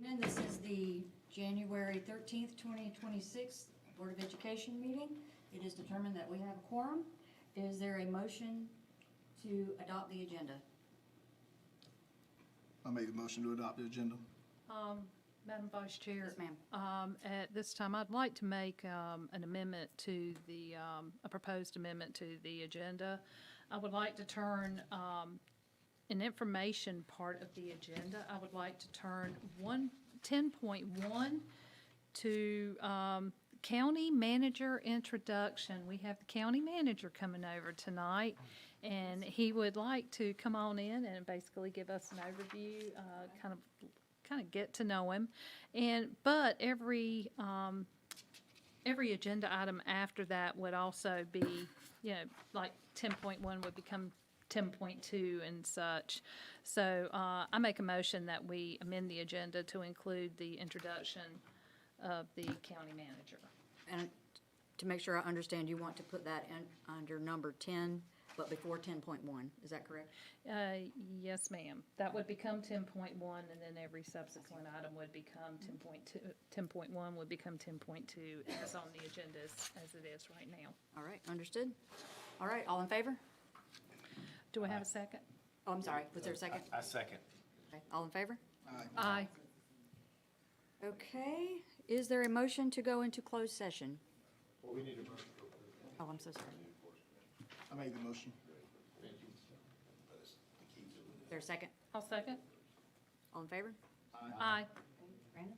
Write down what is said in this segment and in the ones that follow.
evening. This is the January 13th, 2026 Board of Education meeting. It is determined that we have a quorum. Is there a motion to adopt the agenda? I make the motion to adopt the agenda. Madam Vice Chair. Yes, ma'am. At this time, I'd like to make an amendment to the, a proposed amendment to the agenda. I would like to turn an information part of the agenda. I would like to turn 10.1 to county manager introduction. We have the county manager coming over tonight, and he would like to come on in and basically give us an overview, kind of get to know him. But every agenda item after that would also be, like 10.1 would become 10.2 and such. So I make a motion that we amend the agenda to include the introduction of the county manager. And to make sure I understand, you want to put that in under number 10, but before 10.1. Is that correct? Yes, ma'am. That would become 10.1, and then every subsequent item would become 10.2. 10.1 would become 10.2 as on the agenda as it is right now. All right, understood. All right, all in favor? Do I have a second? Oh, I'm sorry. Was there a second? I second. Okay, all in favor? Aye. Okay, is there a motion to go into closed session? Well, we need a motion. Oh, I'm so sorry. I make the motion. Is there a second? I'll second. All in favor? Aye. Brandon?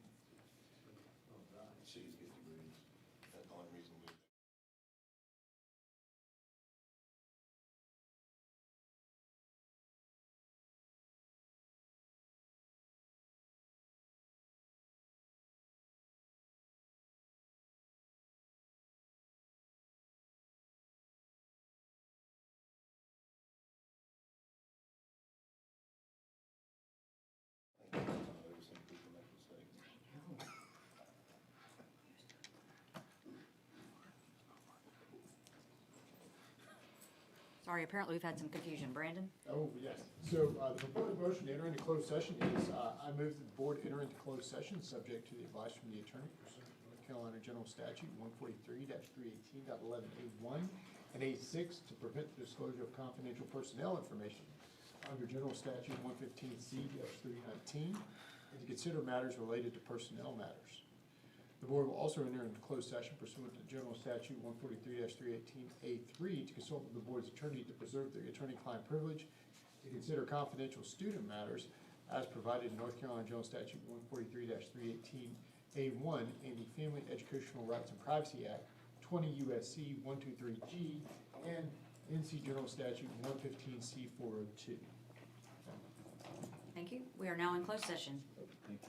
Sorry, apparently we've had some confusion. Brandon? Oh, yes. So the proposed motion to enter into closed session is, I move that the board enter into closed session, subject to the advice from the attorney pursuant to North Carolina General Statute 143-318.11A1 and A6 to prevent the disclosure of confidential personnel information under General Statute 115C-319 and to consider matters related to personnel matters. The board will also enter into closed session pursuant to General Statute 143-318A3 to consult with the board's attorney to preserve the attorney-client privilege, to consider confidential student matters as provided in North Carolina General Statute 143-318A1 and the Family Educational Rights and Privacy Act 20 U.S.C. 123G and NC General Statute 115C 402. Thank you. We are now in closed session. Thank you.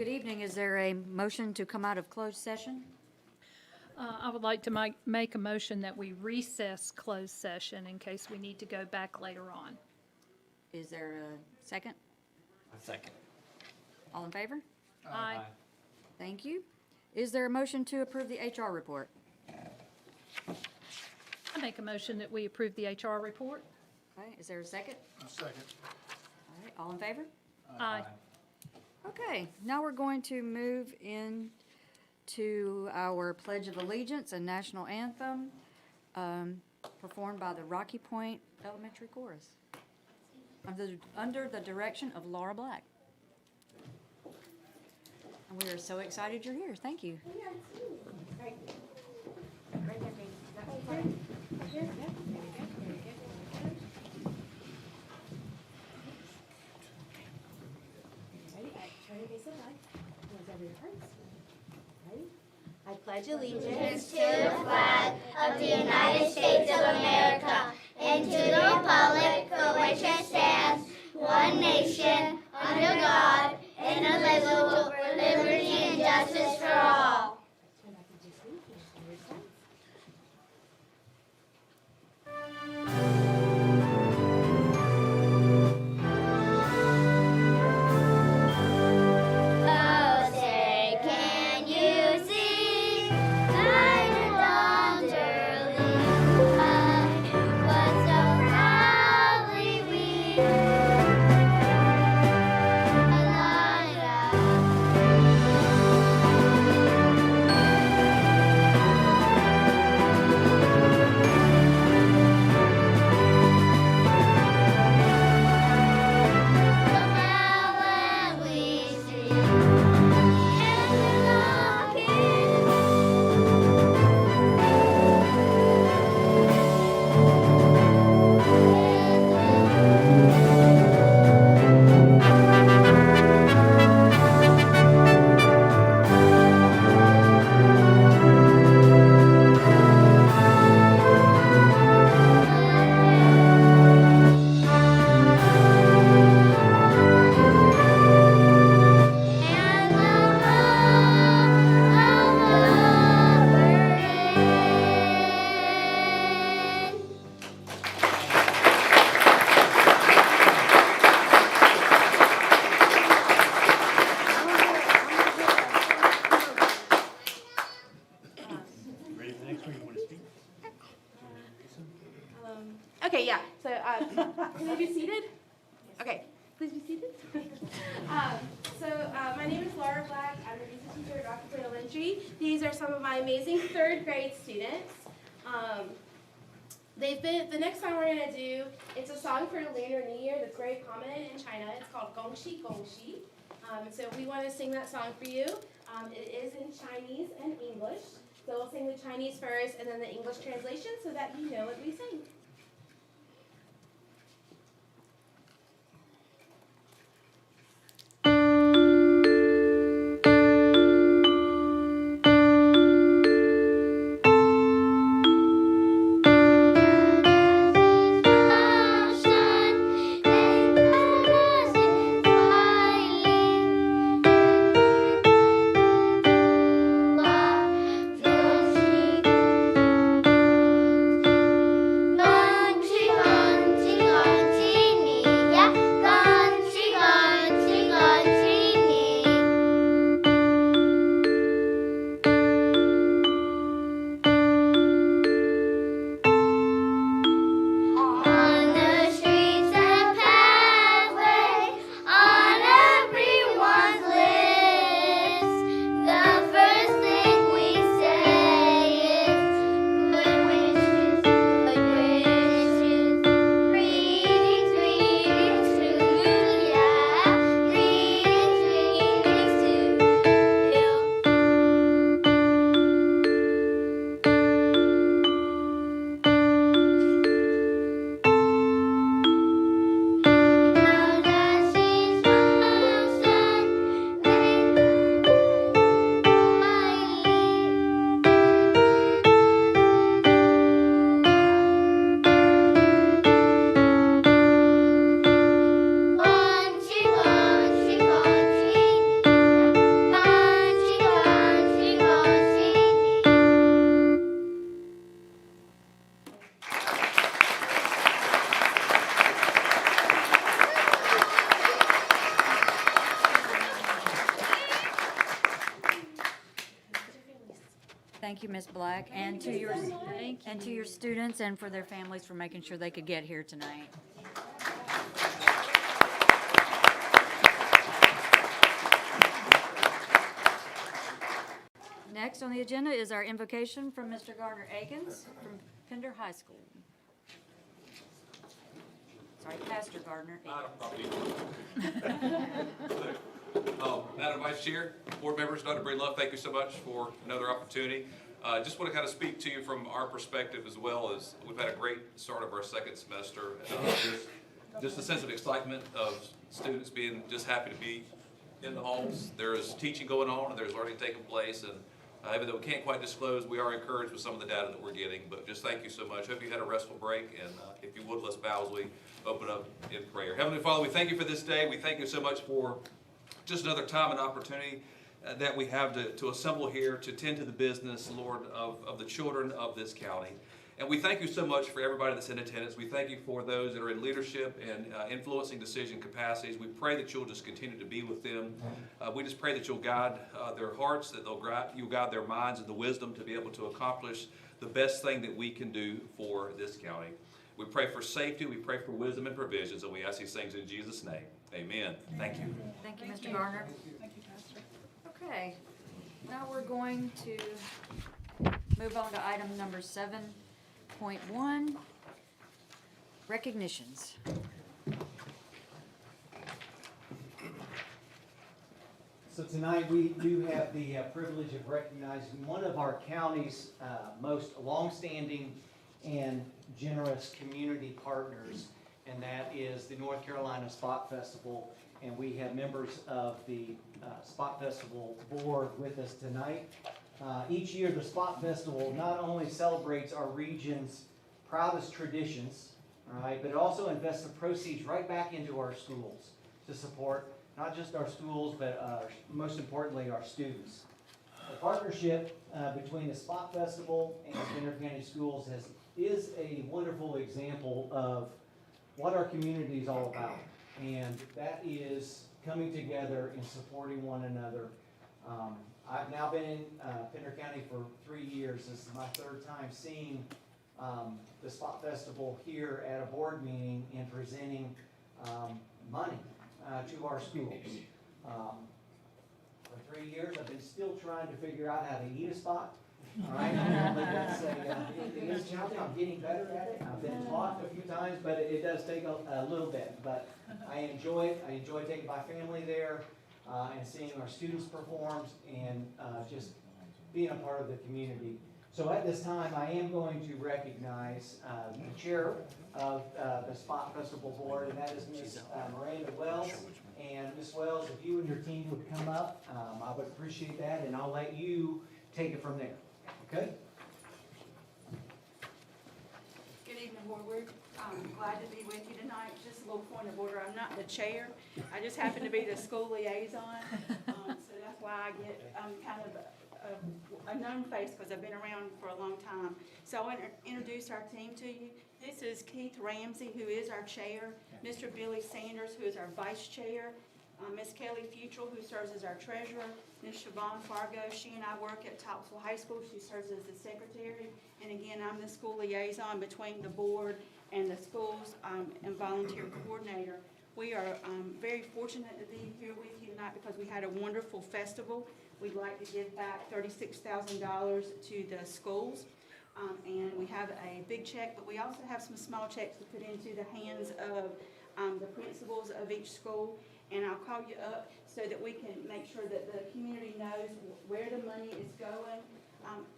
Good evening. Is there a motion to come out of closed session? I would like to make a motion that we recess closed session in case we need to go back later on. Is there a second? A second. All in favor? Aye. Thank you. Is there a motion to approve the HR report? I make a motion that we approve the HR report. Okay, is there a second? A second. All right, all in favor? Aye. Okay, now we're going to move in to our Pledge of Allegiance and National Anthem, performed by the Rocky Point Elementary Chorus, under the direction of Laura Black. And we are so excited you're here. Thank you. I pledge allegiance to the flag of the United States of America and to the republic for which it stands, one nation, under God, indivisible, with liberty and justice for all. Oh, say, can you see light and underling what so proudly we light up. Come out when we see and the Ready for the next one? You want to speak? Okay, yeah, so, can we be seated? Okay, please be seated. My name is Laura Black, I'm the music teacher at Rocky Point Elementary. These are some of my amazing third grade students. The next song we're gonna do, it's a song for Lunar New Year that's very common in China. It's called Gongxi Gongxi. So we wanna sing that song for you. It is in Chinese and English. So we'll sing the Chinese first and then the English translation so that you know what we sing. Bye. Ms. Black, and to your, Thank and to your students and for their families for making sure they could get here tonight. Next on the agenda is our invocation from Mr. Gardner Akins from Pender High School. Sorry, Pastor Gardner Akins. Madam Vice Chair, board members, Dr. Breedlove, thank you so much for another opportunity. Just want to kind of speak to you from our perspective as well as we've had a great start of our second semester. Just a sense of excitement of students being just happy to be in the halls. There is teaching going on and there's learning taking place, and even though we can't quite disclose, we are encouraged with some of the data that we're getting. But just thank you so much. Hope you had a restful break, and if you would, let's bow as we open up in prayer. Heavenly Father, we thank you for this day. We thank you so much for just another time and opportunity that we have to assemble here to tend to the business, Lord, of the children of this county. And we thank you so much for everybody that's in attendance. We thank you for those that are in leadership and influencing decision capacities. We pray that you'll just continue to be with them. We just pray that you'll guide their hearts, that you'll guide their minds and the wisdom to be able to accomplish the best thing that we can do for this county. We pray for safety. We pray for wisdom and provisions, and we ask these things in Jesus' name. Amen. Thank you. Thank you, Mr. Gardner. Thank you, Pastor. Okay, now we're going to move on to item number 7.1, recognitions. So tonight we do have the privilege of recognizing one of our county's most longstanding and generous community partners, and that is the North Carolina Spot Festival. And we have members of the Spot Festival board with us tonight. Each year the Spot Festival not only celebrates our region's proudest traditions, all right, but it also invests the proceeds right back into our schools to support not just our schools, but most importantly our students. The partnership between the Spot Festival and Pender County Schools is a wonderful example of what our community is all about. And that is coming together and supporting one another. I've now been in Pender County for 3 years. This is my third time seeing the Spot Festival here at a board meeting and presenting money to our schools. For 3 years, I've been still trying to figure out how to eat a spot. All right, but that's it is challenging. I'm getting better at it. I've been taught a few times, but it does take a little bit. But I enjoy it. I enjoy taking my family there and seeing our students perform and just being a part of the community. So at this time, I am going to recognize the chair of the Spot Festival Board, and that is Ms. Miranda Wells. And Ms. Wells, if you and your team would come up, I would appreciate that, and I'll let you take it from there. Okay? Good evening, board. We're glad to be with you tonight. Just a little point of order. I'm not the chair. I just happen to be the school liaison. So that's why I get kind of a known face because I've been around for a long time. So I want to introduce our team to you. This is Keith Ramsey, who is our chair. Mr. Billy Sanders, who is our vice chair. Ms. Kelly Futrell, who serves as our treasurer. Ms. Siobhan Fargo, she and I work at Topsail High School. She serves as the secretary. And again, I'm the school liaison between the board and the schools and volunteer coordinator. We are very fortunate to be here with you tonight because we had a wonderful festival. We'd like to give back $36,000 to the schools. And we have a big check, but we also have some small checks to put into the hands of the principals of each school. And I'll call you up so that we can make sure that the community knows where the money is going.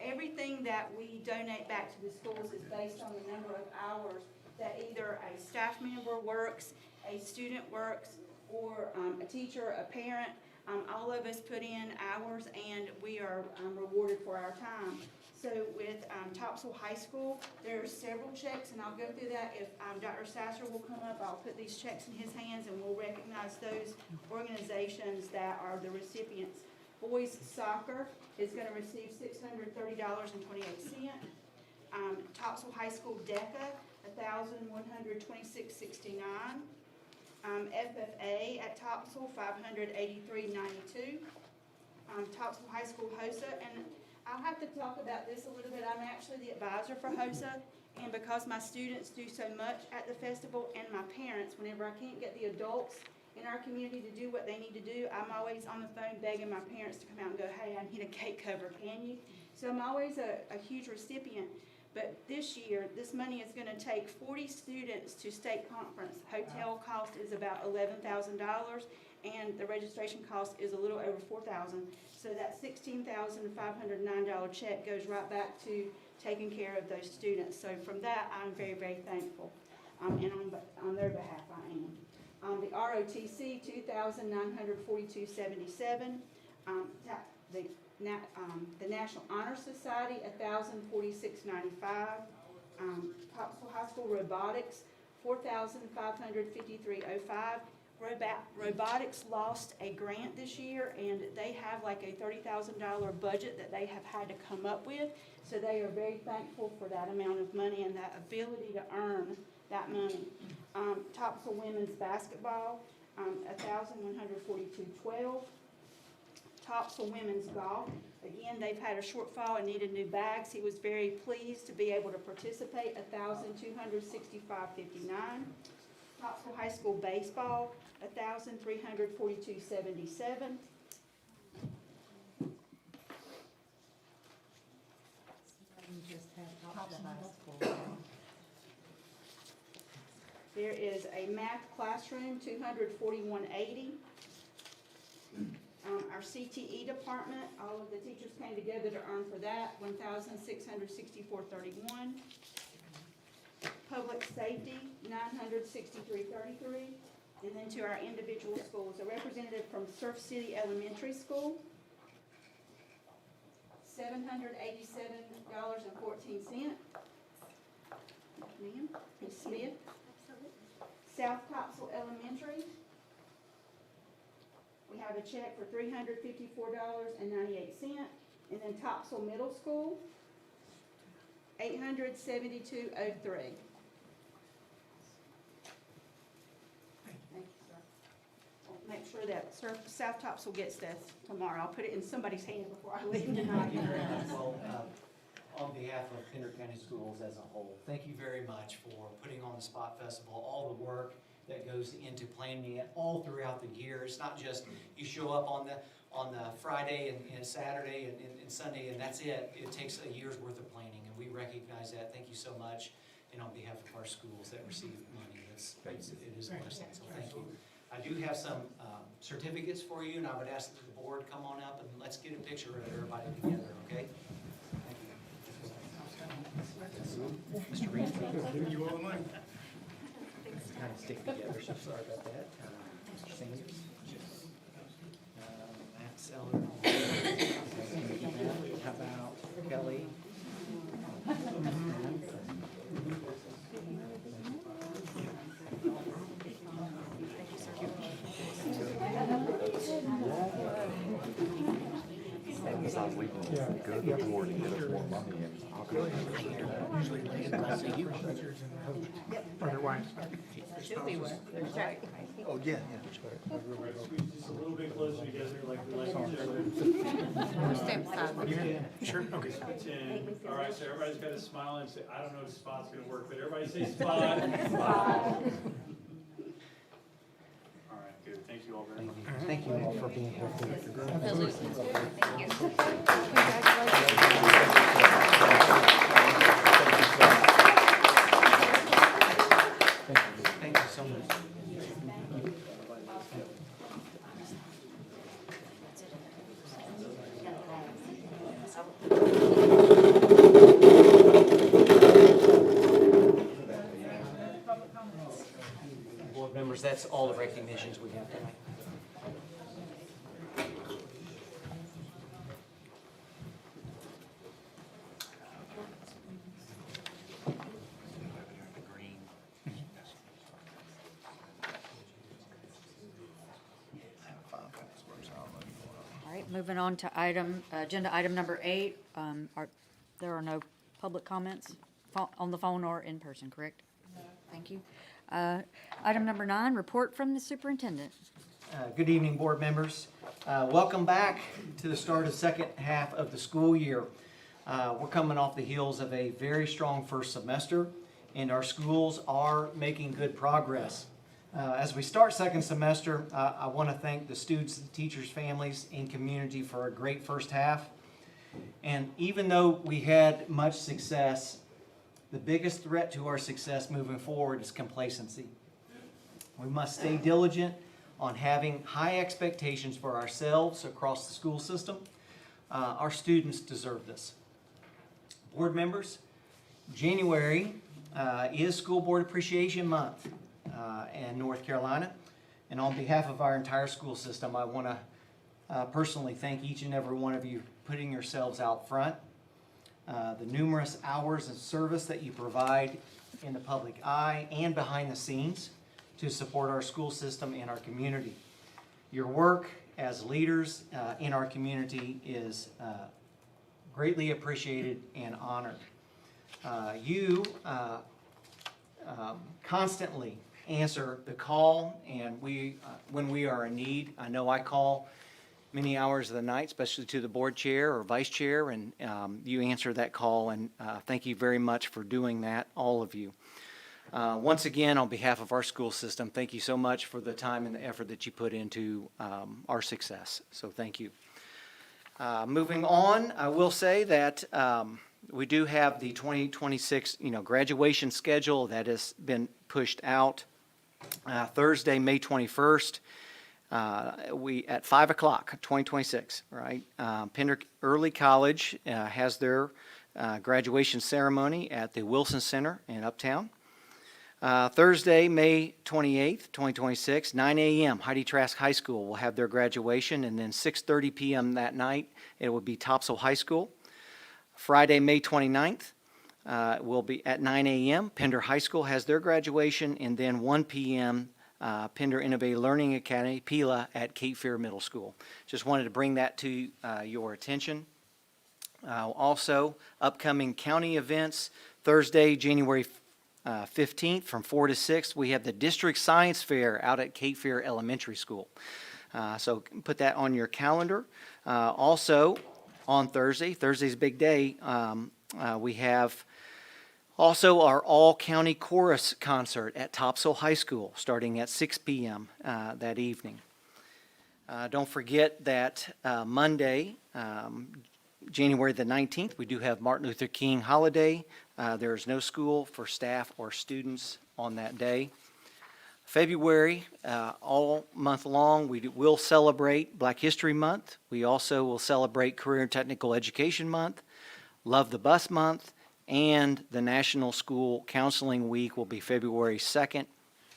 Everything that we donate back to the schools is based on the number of hours that either a staff member works, a student works, or a teacher, a parent. All of us put in hours and we are rewarded for our time. So with Topsail High School, there are several checks, and I'll go through that. If Dr. Sasser will come up, I'll put these checks in his hands, and we'll recognize those organizations that are the recipients. Boys Soccer is going to receive $630.28. Topsail High School DECA, $1,126.69. FFA at Topsail, $583.92. Topsail High School HOSA, and I'll have to talk about this a little bit. I'm actually the advisor for HOSA, and because my students do so much at the festival and my parents, whenever I can't get the adults in our community to do what they need to do, I'm always on the phone begging my parents to come out and go, hey, I need a cake cover, can you? So I'm always a huge recipient. But this year, this money is gonna take 40 students to state conference. Hotel cost is about $11,000, and the registration cost is a little over $4,000. So that $16,509 check goes right back to taking care of those students. So from that, I'm very, very thankful, and on their behalf, I am. The ROTC, $2,942.77. The National Honor Society, $1,046.95. Topsail High School Robotics, $4,553.05. Robotics lost a grant this year, and they have like a $30,000 budget that they have had to come up with. So they are very thankful for that amount of money and that ability to earn that money. Topsail Women's Basketball, $1,142.12. Topsail Women's Golf, again, they've had a shortfall and needed new bags. He was very pleased to be able to participate, $1,265.59. Topsail High School Baseball, $1,342.77. There is a math classroom, $241.80. Our CTE department, all of the teachers came together to earn for that, $1,664.31. Public safety, $963.33. And then to our individual schools, a representative from Surf City Elementary School, $787.14. Ma'am, Ms. Smith. South Topsail Elementary, we have a check for $354.98. And then Topsail Middle School, $872.03. Thank you, sir. I'll make sure that South Topsail gets this tomorrow. I'll put it in somebody's hand before I leave tonight. Well, on behalf of Pender County Schools as a whole, thank you very much for putting on the Spot Festival, all the work that goes into planning it all throughout the year. It's not just you show up on the Friday and Saturday and Sunday and that's it. It takes a year's worth of planning, and we recognize that. Thank you so much. And on behalf of our schools that receive money, it is a blessing, so thank you. I do have some certificates for you, and I would ask that the board come on up and let's get a picture of everybody together, okay? Mr. Reed. You all the money. Kind of stick together, so sorry about that. Mr. Sanders. Matt Seller. How about Kelly? As I was leaving, go to the board and get us more money, and I'll go. Otherwise. Oh, yeah, Just a little bit closer together like we like to do. Sure, okay. 10. All right, so everybody's got to smile and say, I don't know if spot's going to work, but everybody say spot. All right, good. Thank you all very much. Thank you all for being here. Thank you so much. Board members, that's all the recognitions we have tonight. All right, moving on to agenda item number 8. There are no public comments on the phone or in person, correct? No. Thank you. Item number 9, report from the superintendent. Good evening, board members. Welcome back to the start of the second half of the school year. We're coming off the heels of a very strong first semester, and our schools are making good progress. As we start second semester, I want to thank the students, the teachers, families, and community for a great first half. And even though we had much success, the biggest threat to our success moving forward is complacency. We must stay diligent on having high expectations for ourselves across the school system. Our students deserve this. Board members, January is School Board Appreciation Month in North Carolina. And on behalf of our entire school system, I want to personally thank each and every one of you putting yourselves out front. The numerous hours of service that you provide in the public eye and behind the scenes to support our school system and our community. Your work as leaders in our community is greatly appreciated and honored. You constantly answer the call, and when we are in need. I know I call many hours of the night, especially to the board chair or vice chair, and you answer that call, and thank you very much for doing that, all of you. Once again, on behalf of our school system, thank you so much for the time and the effort that you put into our success. So thank you. Moving on, I will say that we do have the 2026, graduation schedule that has been pushed out. Thursday, May 21st, we at 5 o'clock, 2026, right? Pender Early College has their graduation ceremony at the Wilson Center in Uptown. Thursday, May 28th, 2026, 9 a.m., Heidi Trask High School will have their graduation, and then 6:30 p.m. that night, it will be Topsail High School. Friday, May 29th, will be at 9 a.m., Pender High School has their graduation, and then 1 p.m., Pender Innovative Learning Academy, PILA, at Cape Fear Middle School. Just wanted to bring that to your attention. Also, upcoming county events, Thursday, January 15th from 4 to 6, we have the District Science Fair out at Cape Fear Elementary School. So put that on your calendar. Also, on Thursday's a big day, we have also our all-county chorus concert at Topsail High School, starting at 6 p.m. That evening. Don't forget that Monday, January the 19th, we do have Martin Luther King holiday. There is no school for staff or students on that day. February, all month long, we will celebrate Black History Month. We also will celebrate Career and Technical Education Month, Love the Bus Month, and the National School Counseling Week will be February 2nd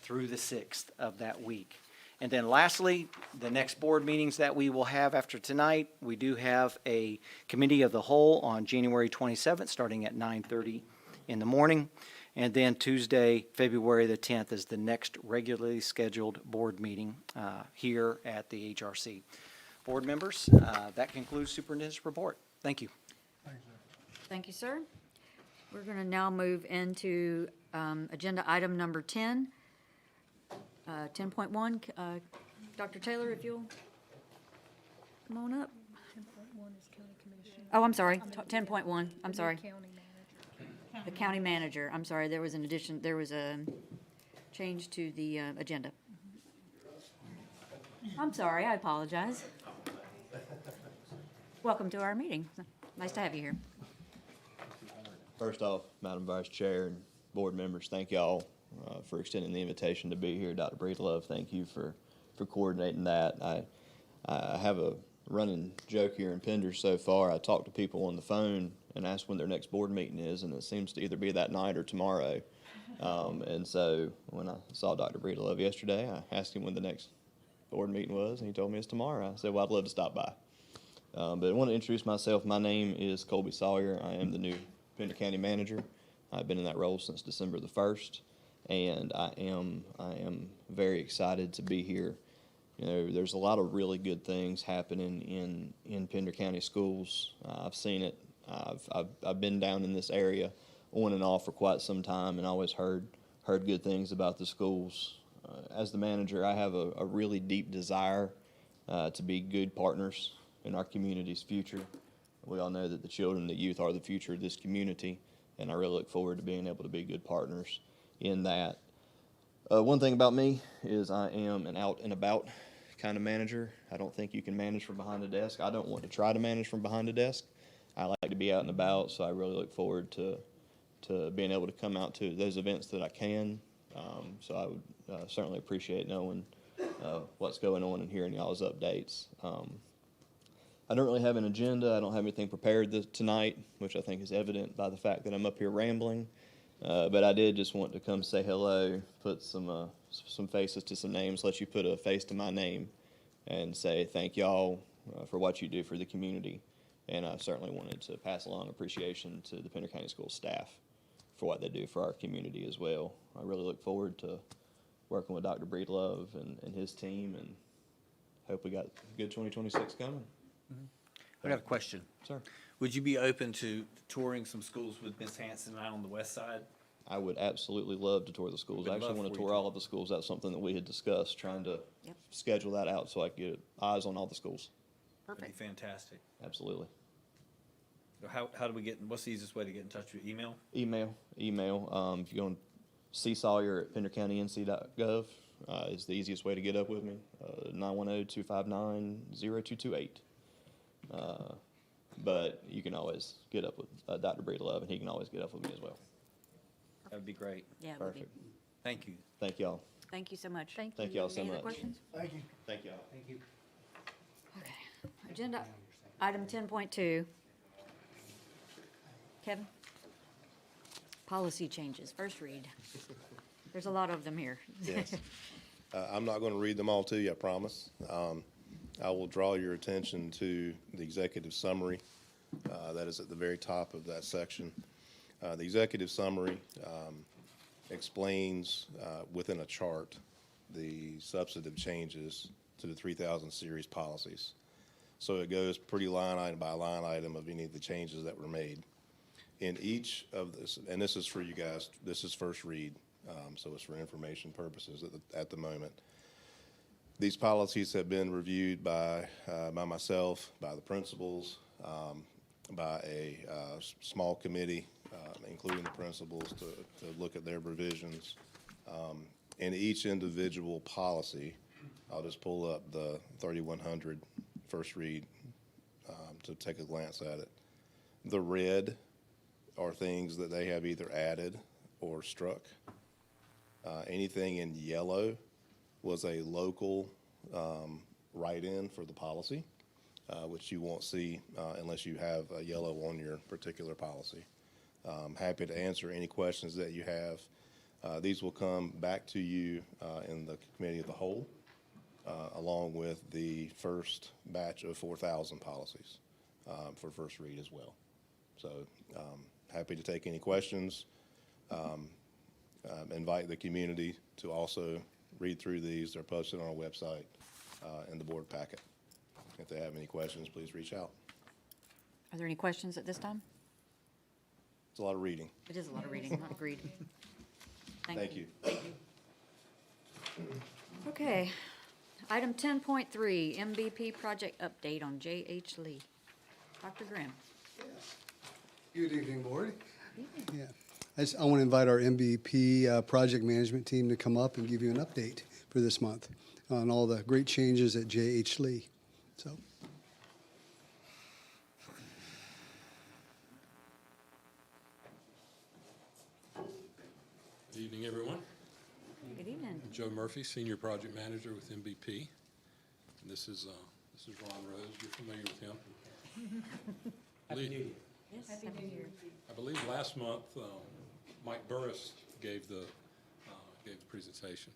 through the 6th of that week. And then lastly, the next board meetings that we will have after tonight, we do have a committee of the whole on January 27th, starting at 9:30 in the morning. And then Tuesday, February the 10th is the next regularly scheduled board meeting here at the HRC. Board members, that concludes Superintendent's report. Thank you. Thank you, sir. We're going to now move into agenda item number 10. 10.1, Dr. Taylor, if you'll come on up. 10.1 is county commission. Oh, I'm sorry, 10.1, I'm The sorry. new county manager. The county manager, I'm sorry, there was a change to the agenda. I'm sorry, I apologize. Welcome to our meeting. Nice to have you here. First off, Madam Vice Chair and board members, thank y'all for extending the invitation to be here. Dr. Breedlove, thank you for coordinating that. I have a running joke here in Pender so far. I talk to people on the phone and ask when their next board meeting is, and it seems to either be that night or tomorrow. And so when I saw Dr. Breedlove yesterday, I asked him when the next board meeting was, and he told me it's tomorrow. I said, well, I'd love to stop by. But I want to introduce myself. My name is Colby Sawyer. I am the new Pender County Manager. I've been in that role since December the 1st. And I am very excited to be here. You know, there's a lot of really good things happening in Pender County schools. I've seen it. I've been down in this area on and off for quite some time, and always heard good things about the schools. As the manager, I have a really deep desire to be good partners in our community's future. We all know that the children, the youth are the future of this community, and I really look forward to being able to be good partners in that. One thing about me is I am an out and about kind of manager. I don't think you can manage from behind a desk. I don't want to try to manage from behind a desk. I like to be out and about, so I really look forward to being able to come out to those events that I can. So I would certainly appreciate knowing what's going on and hearing y'all's updates. I don't really have an agenda. I don't have anything prepared tonight, which I think is evident by the fact that I'm up here rambling. But I did just want to come say hello, put some faces to some names, let you put a face to my name, and say thank y'all for what you do for the community. And I certainly wanted to pass along appreciation to the Pender County School staff for what they do for our community as well. I really look forward to working with Dr. Breedlove and his team, and hope we got a good 2026 coming. I got a question. Sir? Would you be open to touring some schools with Ms. Hanson and I on the west side? I would absolutely love to tour the schools. Would I actually love want to for you tour to. all of the schools. That's something that we had discussed, trying to Yep. schedule that out so I could get eyes on all the schools. That'd Perfect. be fantastic. Absolutely. So how do we what's the easiest way to get in touch with you? Email? Email. If you go on csawyer@pendercountync.gov is the easiest way to get up with me. 910-259-0228. But you can always get up with Dr. Breedlove, and he can always get up with me as well. That would be great. Yeah, it would be. Perfect. Thank you. Thank y'all. Thank you so much. Thank y'all so Any other much. questions? Thank you. Thank y'all. Thank you. Okay. Agenda item 10.2. Kevin? Policy changes, first read. There's a lot of them here. Yes. I'm not going to read them all to you, I promise. I will draw your attention to the executive summary. That is at the very top of that section. The executive summary explains within a chart the substantive changes to the 3000 series policies. So it goes pretty line item by line item of any of the changes that were made. In each of this, and this is for you guys, this is first read, so it's for information purposes at the moment. These policies have been reviewed by myself, by the principals, by a small committee, including the principals, to look at their revisions. In each individual policy, I'll just pull up the 3100 first read to take a glance at it. The red are things that they have either added or struck. Anything in yellow was a local write-in for the policy, which you won't see unless you have a yellow on your particular policy. Happy to answer any questions that you have. These will come back to you in the committee of the whole, along with the first batch of 4,000 policies for first read as well. So happy to take any questions. Invite the community to also read through these. They're posted on our website in the board packet. If they have any questions, please reach out. Are there any questions at this time? It's a lot of reading. It is a lot of reading, agreed. Thank you. Okay. Item 10.3, MVP project update on J.H. Lee. Dr. Grimm. Good evening, Board. Yeah, I want to invite our MVP project management team to come up and give you an update for this month on all the great changes at J.H. Lee. So, Good evening, everyone. Good evening. Joe Murphy, Senior Project Manager with MVP. And this is Ron Rose. You're familiar with him. Happy New Year. Yes, Happy New Year. I believe last month, Mike Burris gave the presentation.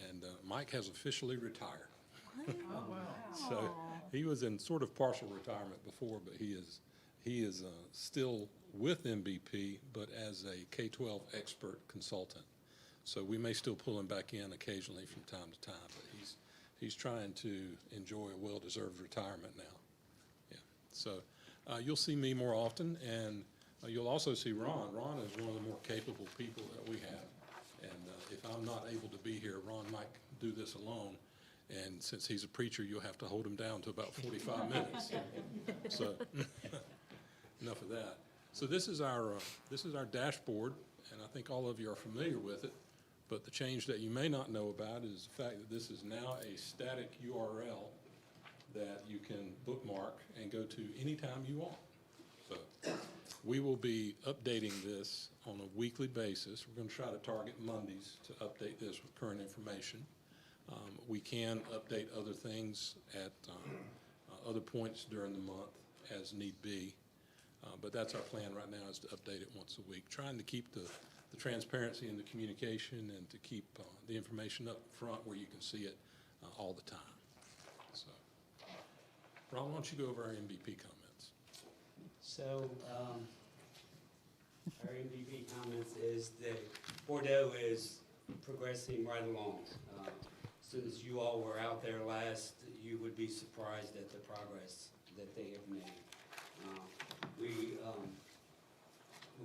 And Mike has officially retired. Oh, wow. So he was in sort of partial retirement before, but he is still with MVP, but as a K-12 expert consultant. So we may still pull him back in occasionally from time to time, but he's trying to enjoy a well-deserved retirement now. Yeah. So you'll see me more often, and you'll also see Ron. Ron is one of the more capable people that we have. And if I'm not able to be here, Ron might do this alone. And since he's a preacher, you'll have to hold him down to about 45 minutes. So, enough of that. So this is our dashboard, and I think all of you are familiar with it. But the change that you may not know about is the fact that this is now a static URL that you can bookmark and go to anytime you want. So we will be updating this on a weekly basis. We're going to try to target Mondays to update this with current information. We can update other things at other points during the month as need be. But that's our plan right now, is to update it once a week, trying to keep the transparency and the communication, and to keep the information up front where you can see it all the time. So, Ron, why don't you go over our MVP comments? So, our MVP comments is that Bordeaux is progressing right along. As soon as you all were out there last, you would be surprised at the progress that they have made. We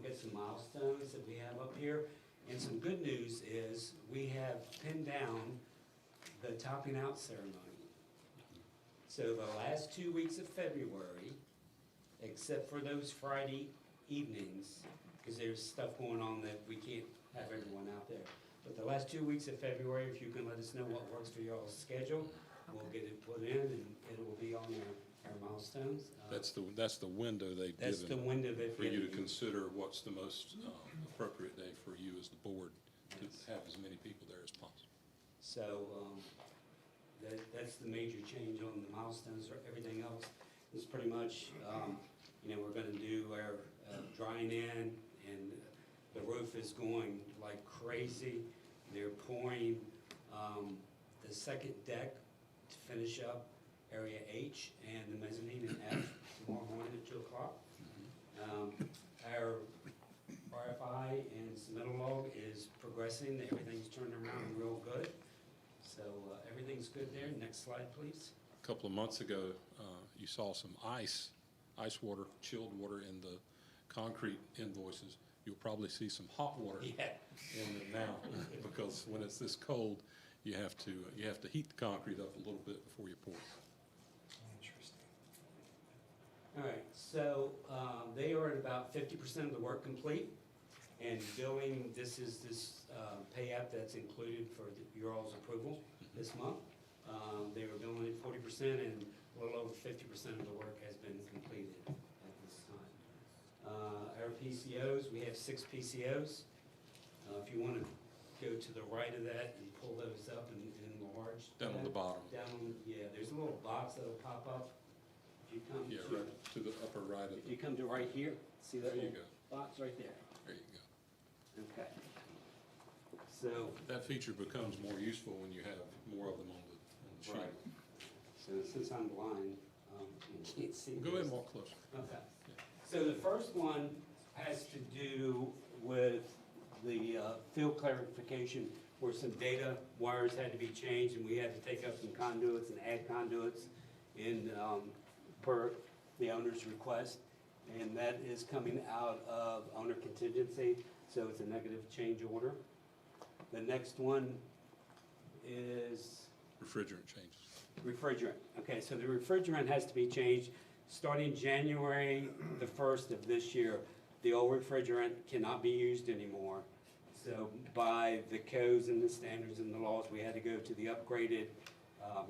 got some milestones that we have up here, and some good news is we have pinned down the topping out ceremony. So the last 2 weeks of February, except for those Friday evenings, because there's stuff going on that we can't have everyone out there. But the last 2 weeks of February, if you can let us know what works for y'all's schedule, we'll get it put in, and it will be on our milestones. That's the window they've given. That's the window they've for you to given. consider what's the most appropriate day for you as the board to have as many people there as possible. So that's the major change on the milestones. Everything else is pretty much, we're going to do our drying in, and the roof is going like crazy. They're pouring the second deck to finish up area H and the mezzanine in F tomorrow morning at 2 o'clock. Our RFI and submittal log is progressing. Everything's turning around real good. So everything's good there. Next slide, please. A couple of months ago, you saw some ice water, chilled water in the concrete invoices. You'll probably see some hot water in it now, because when it's this cold, you have to heat the concrete up a little bit before you pour it. All right, so they are at about 50% of the work complete, and billing, this is pay app that's included for your all's approval this month. They were billing at 40%, and a little over 50% of the work has been completed at this time. Our PCOs, we have 6 PCOs. If you want to go to the right of that and pull those up and enlarge. Down on the bottom. There's a little box that'll pop up. If you come Right to the upper right of if you come to right here, see that There you little box right there? There you go. Okay. So, That feature becomes more useful when you have more of them on the sheet. right. So since I'm blind, you can't see Go ahead this. and walk closer. Okay. So the first one has to do with the field clarification, where some data wires had to be changed, and we had to take up some conduits and add conduits in, per the owner's request. And that is coming out of owner contingency, so it's a negative change order. The next one is Refrigerant changes. refrigerant. Okay, so the refrigerant has to be changed starting January the 1st of this year. The old refrigerant cannot be used anymore. So by the codes and the standards and the laws, we had to go to the upgraded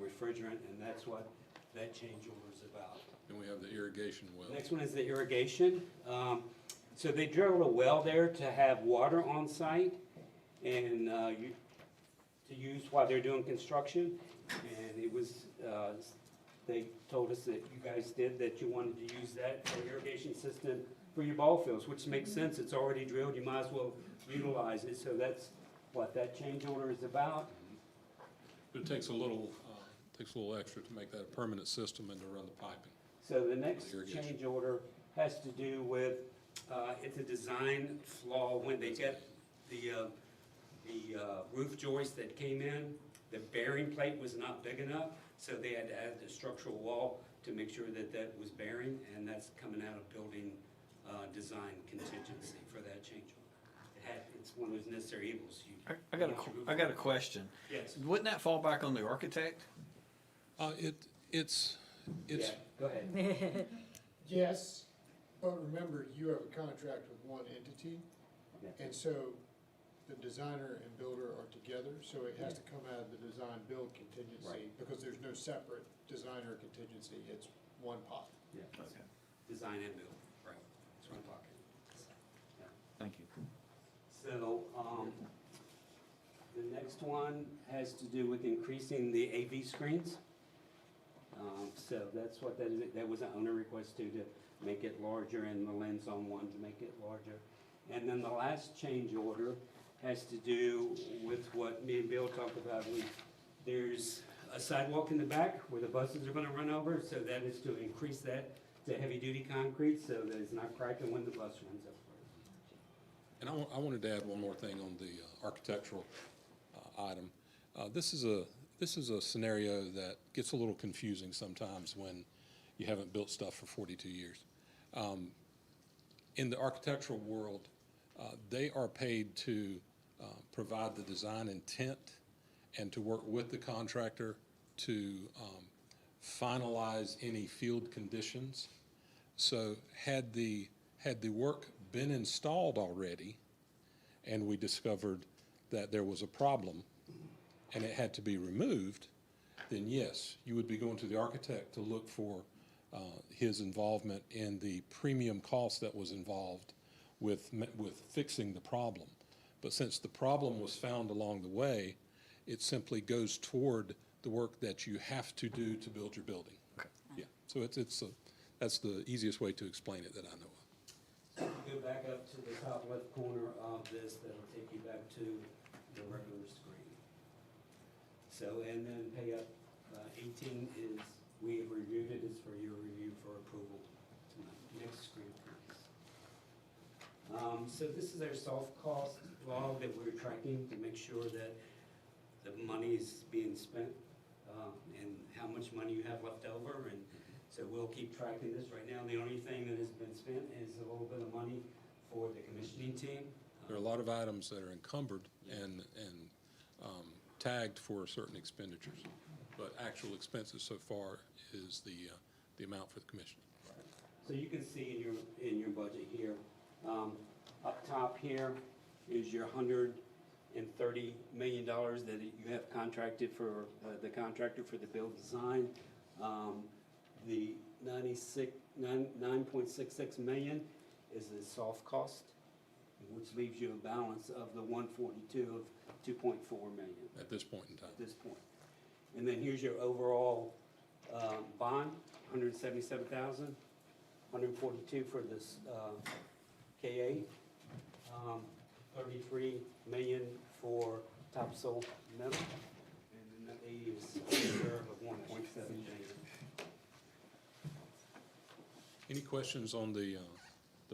refrigerant, and that's what that change order is about. And we have the irrigation well. Next one is the irrigation. So they drilled a well there to have water on site and to use while they're doing construction. And it was, they told us that you guys did, that you wanted to use that for irrigation system for your ball fields, which makes sense. It's already drilled. You might as well utilize it. So that's what that change order is about. But it takes a little extra to make that a permanent system and to run the piping. So the next Irrigation. change order has to do with, it's a design flaw when they get the roof joist that came in, the bearing plate was not big enough, so they had to add the structural wall to make sure that that was bearing, and that's coming out of building design contingency for that change order. It's one of those necessary evils. I got a question. Yes. Wouldn't that fall back on the architect? It's, Yeah, go ahead. Yes, but remember, you have a contract with one entity, Yeah. and so the designer and builder are together, so it has to come out of the design-build contingency, Right. because there's no separate designer contingency, it's one pot. Yeah, design and build, right, it's one pocket. Yeah. Thank you. So, the next one has to do with increasing the AV screens. So that's what that is, that was an owner request to make it larger and the lens on one to make it larger. And then the last change order has to do with what me and Bill talked about. There's a sidewalk in the back where the buses are gonna run over, so that is to increase that to heavy-duty concrete so that it's not cracking when the bus runs over. and I wanted to add one more thing on the architectural item. This is a scenario that gets a little confusing sometimes when you haven't built stuff for 42 years. In the architectural world, they are paid to provide the design intent and to work with the contractor to finalize any field conditions. So had the work been installed already and we discovered that there was a problem and it had to be removed, then yes, you would be going to the architect to look for his involvement in the premium cost that was involved with fixing the problem. But since the problem was found along the way, it simply goes toward the work that you have to do to build your building. Okay. Yeah, so that's the easiest way to explain it that I know of. So if you go back up to the top left corner of this, that'll take you back to the regular screen. So, and then pay up 18 is, we have reviewed it, is for your review for approval tonight. Next screen, please. So this is our soft cost log that we're tracking to make sure that the money is being spent and how much money you have left over. And so we'll keep tracking this. Right now, the only thing that has been spent is a little bit of money for the commissioning team. There are a lot of items that are encumbered and tagged for certain expenditures, but actual expenses so far is the amount for the commission. So you can see in your budget here, up top here is your $130 million that you have contracted for the contractor for the build design. The 9.66 million is the soft cost, which leaves you a balance of the 142 of 2.4 million. At this point in time. At this point. And then here's your overall bond, 177,000, 142 for this KA, 33 million for topsoil metal, and then that leaves a reserve of 1.7 million. Any questions on the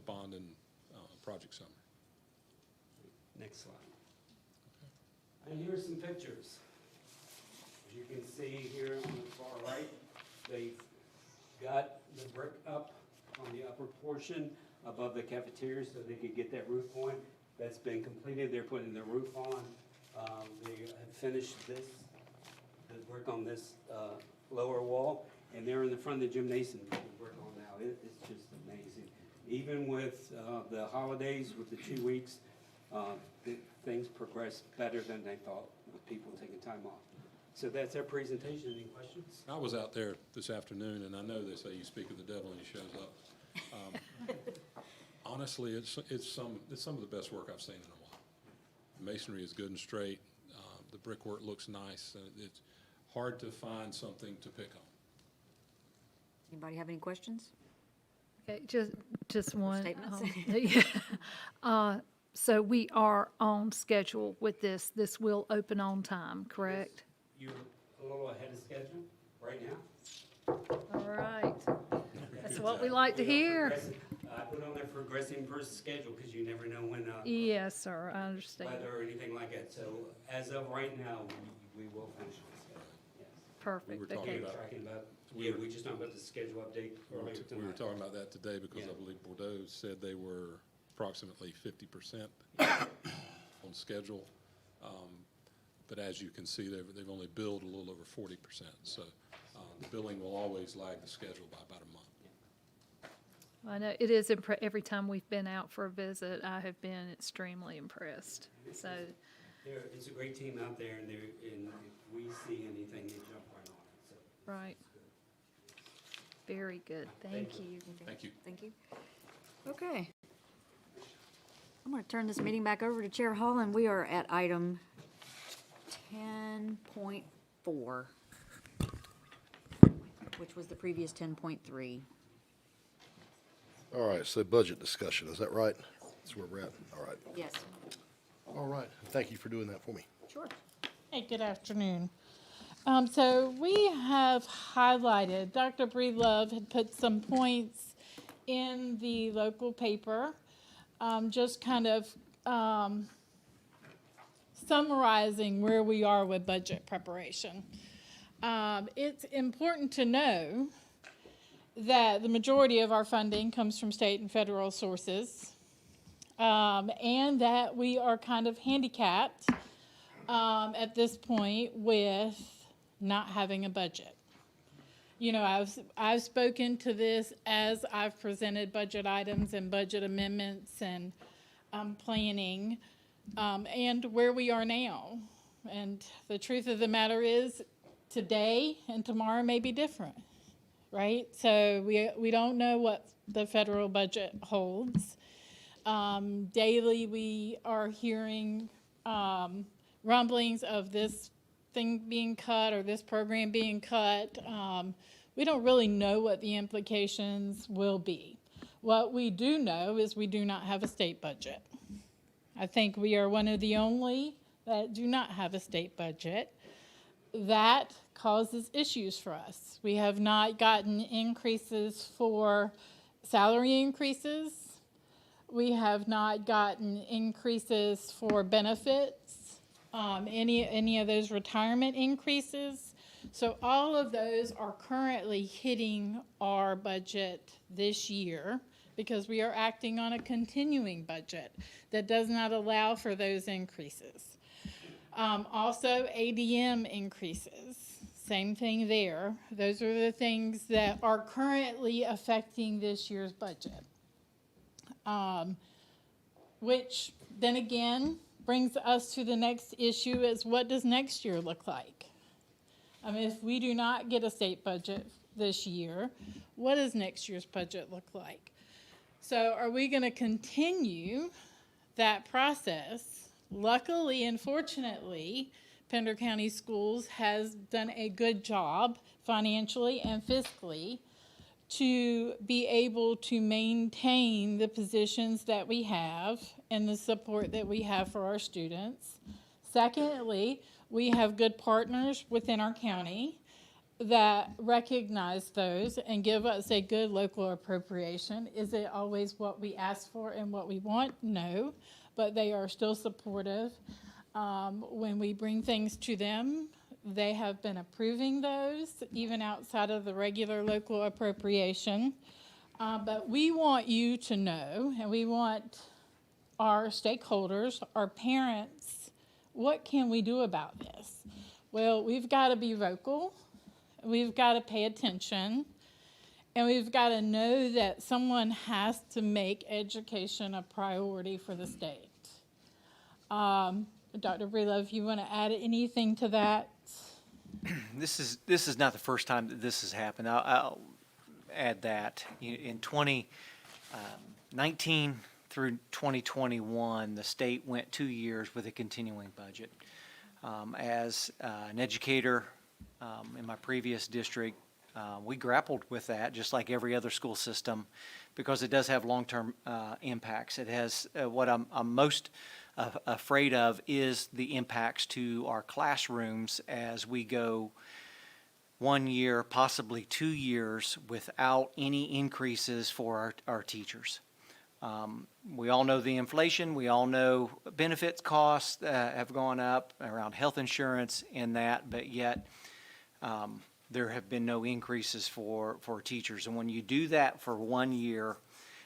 bond and project summary? Next slide. And here's some pictures. As you can see here on the far right, they've got the brick up on the upper portion above the cafeteria so they could get that roof going. That's been completed. They're putting the roof on. They have finished the brick on this lower wall, and they're in the front of the gymnasium with the brick on now. It's just amazing. Even with the holidays, with the 2 weeks, things progress better than they thought with people taking time off. So that's our presentation. Any questions? I was out there this afternoon, and I know they say you speak of the devil and he shows up. Honestly, it's some of the best work I've seen in a while. Masonry is good and straight. The brickwork looks nice. It's hard to find something to pick on. Anybody have any questions? Okay, just one. Statements? Yeah. So we are on schedule with this. This will open on time, correct? You're a little ahead of schedule right now. All right. That's what we like to hear. I put on there progressing per schedule because you never know when Yes, sir, I understand. weather or anything like that. So as of right now, we will finish the schedule. Yes. Perfect, We were talking okay. about- Tracking about, We yeah, were- we just talked about the schedule update earlier We were tonight. talking about that today because Yeah. I believe Bordeaux said they were approximately 50% on schedule. But as you can see, they've only billed a little over 40%. So the billing will always lag the schedule by about a month. I know it is, every time we've been out for a visit, I have been extremely impressed. So, It's a great team out there, and if we see anything, they jump right on it, so. right. Very good. Thank you. Thank you. Thank you. Okay. I'm going to turn this meeting back over to Chair Hall, and we are at item 10.4, which was the previous 10.3. All right, so budget discussion, is that right? That's where we're at, all right. Yes. All right, thank you for doing that for me. Sure. Hey, good afternoon. So we have highlighted, Dr. Breedlove had put some points in the local paper, just kind of summarizing where we are with budget preparation. It's important to know that the majority of our funding comes from state and federal sources, and that we are kind of handicapped at this point with not having a budget. You know, I've spoken to this as I've presented budget items and budget amendments and planning, and where we are now. And the truth of the matter is, today and tomorrow may be different, right? So we don't know what the federal budget holds. Daily we are hearing rumblings of this thing being cut or this program being cut. We don't really know what the implications will be. What we do know is we do not have a state budget. I think we are one of the only that do not have a state budget. That causes issues for us. We have not gotten increases for salary increases. We have not gotten increases for benefits, any of those retirement increases. So all of those are currently hitting our budget this year because we are acting on a continuing budget that does not allow for those increases. Also, ADM increases, same thing there. Those are the things that are currently affecting this year's budget. Which then again brings us to the next issue is what does next year look like? I mean, if we do not get a state budget this year, what does next year's budget look like? So are we going to continue that process? Luckily and fortunately, Pender County Schools has done a good job financially and fiscally to be able to maintain the positions that we have and the support that we have for our students. Secondly, we have good partners within our county that recognize those and give us a good local appropriation. Is it always what we ask for and what we want? No, but they are still supportive. When we bring things to them, they have been approving those, even outside of the regular local appropriation. But we want you to know, and we want our stakeholders, our parents, what can we do about this? Well, we've got to be vocal. We've got to pay attention. And we've got to know that someone has to make education a priority for the state. Dr. Breedlove, if you want to add anything to that? This is not the first time that this has happened. I'll add that. In 2019 through 2021, the state went 2 years with a continuing budget. As an educator in my previous district, we grappled with that just like every other school system because it does have long-term impacts. It has what I'm most afraid of is the impacts to our classrooms as we go 1 year, possibly 2 years without any increases for our teachers. We all know the inflation. We all know benefits costs have gone up around health insurance and that, but yet there have been no increases for teachers. And when you do that for 1 year,